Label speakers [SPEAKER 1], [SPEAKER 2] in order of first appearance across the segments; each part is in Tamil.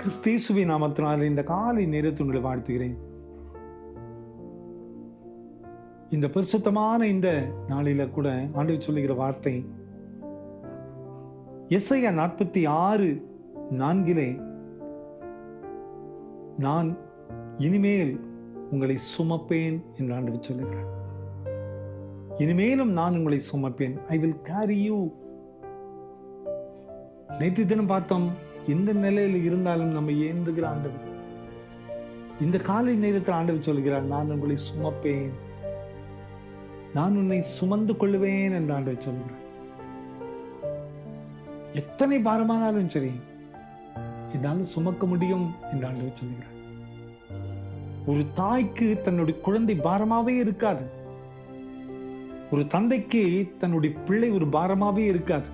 [SPEAKER 1] கிறிஸ்தேசுவின் நாமத்தினால் இந்த காலை நேரத்தை உங்களை வாழ்த்துகிறேன். இந்த பரிசுத்தமான இந்த நாளில கூட ஆண்டவர் சொல்லுகிற வார்த்தை எசையா 46:4 நான் இனிமேல் உங்களை சுமப்பேன் என்று ஆண்டவர் சொல்லுகிறார். இனிமேலும் நான் உங்களை சுமப்பேன். I will carry you. நேற்று தினம் பார்த்தோம், எந்த நிலையில் இருந்தாலும் நம்ம ஏந்துகிற ஆண்டவர் இந்த காலை நேரத்தில் ஆண்டவர் சொல்கிறார், நான் உங்களை சுமப்பேன், நான் உன்னை சுமந்து கொள்ளுவேன் என்று ஆண்டவர் சொல்கிறார். எத்தனை பாரமானாலும் சரி என்னால் சுமக்க முடியும் என்று ஆண்டவர் சொல்கிறார். ஒரு தாய்க்கு தன்னுடைய குழந்தை பாரமாவே இருக்காது. ஒரு தந்தைக்கு தன்னுடைய பிள்ளை ஒரு பாரமாவே இருக்காது.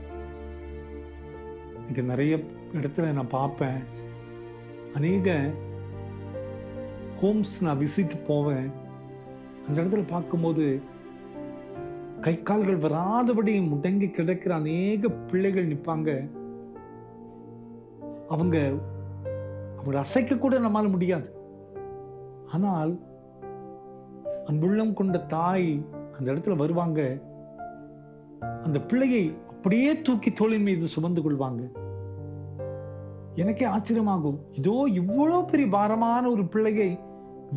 [SPEAKER 1] இங்க நிறைய இடத்துல நான் பார்ப்பேன், அநேக ஹோம்ஸ் நான் விசிட் போவேன். அந்த இடத்துல பார்க்கும்போது கை கால்கள் வராதபடி முடங்கி கிடக்கிற அநேக பிள்ளைகள் நிற்பாங்க. அவங்களை அசைக்க கூட நம்மால முடியாது. ஆனால் அன்புள்ளம் கொண்ட தாய் அந்த இடத்துல வருவாங்க, அந்த பிள்ளையை அப்படியே தூக்கி தோளின் மீது சுமந்து கொள்வாங்க. எனக்கே ஆச்சரியமாகும், இதோ இவ்வளவு பெரிய பாரமான ஒரு பிள்ளையை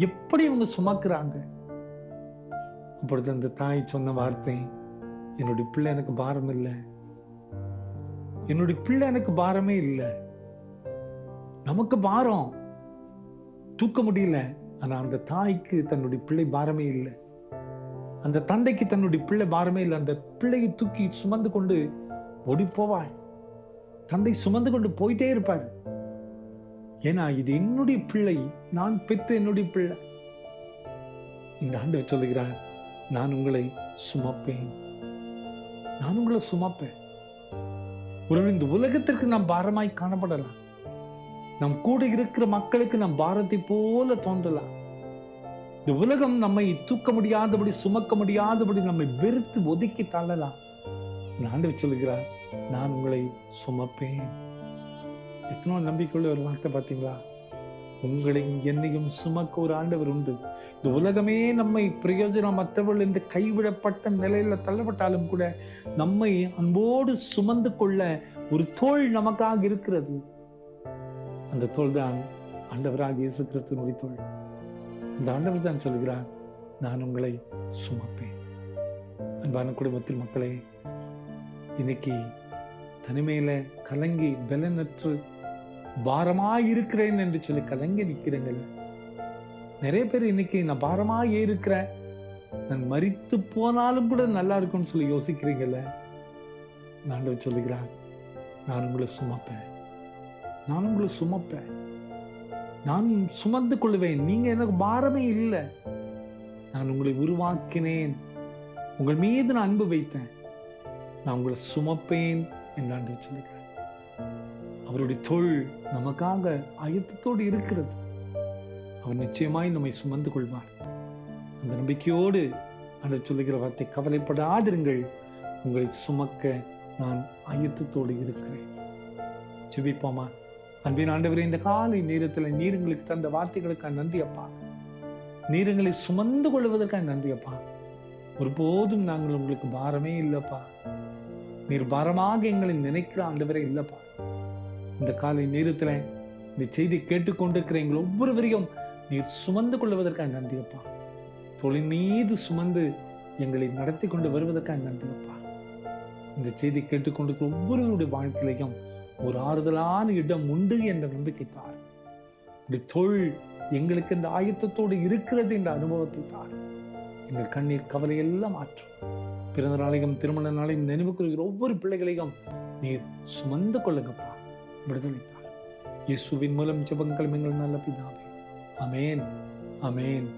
[SPEAKER 1] எப்படி இவங்க சுமக்கிறாங்க. அப்பொழுது அந்த தாய் சொன்ன வார்த்தை, என்னுடைய பிள்ளை எனக்கு பாரம் இல்லை, என்னுடைய பிள்ளை எனக்கு பாரமே இல்லை. நமக்கு பாரம் தூக்க முடியல, ஆனா அந்த தாய்க்கு தன்னுடைய பிள்ளை பாரமே இல்லை. அந்த தந்தைக்கு தன்னுடைய பிள்ளை பாரமே இல்லை. அந்த பிள்ளையை தூக்கி சுமந்து கொண்டு ஓடி போவாள். தந்தை சுமந்து கொண்டு போயிட்டே இருப்பார். ஏன்னா இது என்னுடைய பிள்ளை, நான் பெற்ற என்னுடைய பிள்ளை. இந்த ஆண்டவர் சொல்லுகிறார், நான் உங்களை சுமப்பேன், நான் உங்களை சுமப்பேன். ஒரு இந்த உலகத்திற்கு நாம் பாரமாய் காணப்படலாம், நம் கூட இருக்கிற மக்களுக்கு நம் பாரத்தை போல தோன்றலாம். இந்த உலகம் நம்மை தூக்க முடியாதபடி சுமக்க முடியாதபடி நம்மை வெறுத்து ஒதுக்கி தள்ளலாம். ஆண்டவர் சொல்லுகிறார், நான் உங்களை சுமப்பேன். எத்தனோ நம்பிக்கையுள்ள ஒரு வார்த்தை பார்த்தீங்களா? உங்களையும் என்னையும் சுமக்க ஒரு ஆண்டவர் உண்டு. இந்த உலகமே நம்மை பிரயோஜனமற்றவர்கள் என்று கைவிடப்பட்ட நிலையில தள்ளப்பட்டாலும் கூட நம்மை அன்போடு சுமந்து கொள்ள ஒரு தோள் நமக்காக இருக்கிறது. அந்த தோள் தான் ஆண்டவராக இயேசு கிறிஸ்துவினுடைய தோள். அந்த ஆண்டவர் தான் சொல்கிறார், நான் உங்களை சுமப்பேன். அன்பான குடும்பத்தில் மக்களே, இன்னைக்கு தனிமையில கலங்கி பலனற்று பாரமாய் இருக்கிறேன் என்று சொல்லி கலங்கி நிற்கிறீங்கள. நிறைய பேர் இன்னைக்கு நான் பாரமாய் இருக்கிறேன், நான் மரித்து போனாலும் கூட நல்லா இருக்கும்னு சொல்லி யோசிக்கிறீங்கல்ல. ஆண்டவர் சொல்லுகிறார், நான் உங்களை சுமப்பேன், நான் உங்களை சுமப்பேன், நான் சுமந்து கொள்வேன். நீங்க எனக்கு பாரமே இல்லை. நான் உங்களை உருவாக்கினேன், உங்கள் மீது நான் அன்பு வைத்தேன், நான் உங்களை சுமப்பேன் என்று ஆண்டவர் சொல்லுகிறார். அவருடைய தோள் நமக்காக ஆயத்தத்தோடு இருக்கிறது. அவர் நிச்சயமாய் நம்மை சுமந்து கொள்வார். அந்த நம்பிக்கையோடு ஆண்டவர் சொல்லுகிற வார்த்தை, கவலைப்படாதிருங்கள், உங்களை சுமக்க நான் ஆயத்தத்தோடு இருக்கிறேன். ஜெபிப்போமா? அன்பின் ஆண்டவரே, இந்த காலை நேரத்தில் நீர் எங்களுக்கு தந்த வார்த்தைகளுக்காக நன்றி அப்பா. நீர் எங்களை சுமந்து கொள்வதற்காக நன்றி அப்பா. ஒருபோதும் நாங்கள் உங்களுக்கு பாரமே இல்லப்பா. நீர் பாரமாக எங்களை நினைக்கிற ஆண்டவரே இல்லப்பா. இந்த காலை நேரத்தில் இந்த செய்தி கேட்டுக்கொண்டிருக்கிற எங்கள் ஒவ்வொருவரையும் நீர் சுமந்து கொள்வதற்காக நன்றி அப்பா. தொழில் மீது சுமந்து எங்களை நடத்தி கொண்டு வருவதற்காக நன்றி அப்பா. இந்த செய்தி கேட்டுக்கொண்டிருக்கிற ஒவ்வொருவருடைய வாழ்க்கையிலையும் ஒரு ஆறுதலான இடம் உண்டு என்ற நம்பிக்கை தார். இந்த தொழில் எங்களுக்கு இந்த ஆயத்தத்தோடு இருக்கிறது என்ற அனுபவத்தை தார். எங்கள் கண்ணீர் கவலை எல்லாம் மாற்றும். பிறந்த நாளையும் திருமண நாளையும் நினைவு கொள்கிற ஒவ்வொரு பிள்ளைகளையும் நீர் சுமந்து கொள்ளுங்கப்பா, விடுதலை தார். இயேசுவின் மூலம் ஜெபங்கள் எங்கள் நல்ல பிதாவே. ஆமென், ஆமென்.